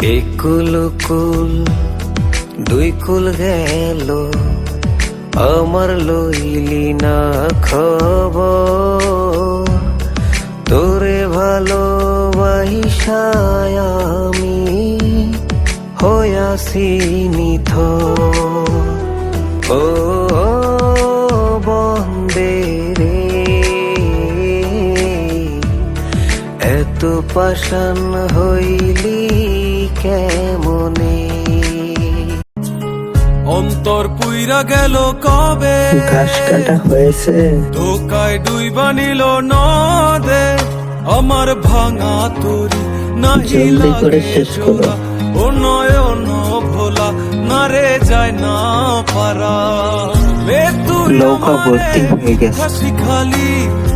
একুল কুল দুই কুল গেল, আমার লইলি না খবর। তোরে ভালোবাসায় আমি হইয়াছি নিথর। ও বন্দে রে, এত পাষাণ হইলি কেমনে? অন্তর পুইরা গেল কবে, ঘাস কাটা হয়েছে, ধোকায় ডুইবা নিল নদে। আমার ভাঙা তরি নাহি জলদি করে লাগে শেষ করো। জোড়া, ও নয়ন ভোলা না রে যায় না পারা। নৌকা ভর্তি হয়ে গেছে। খালি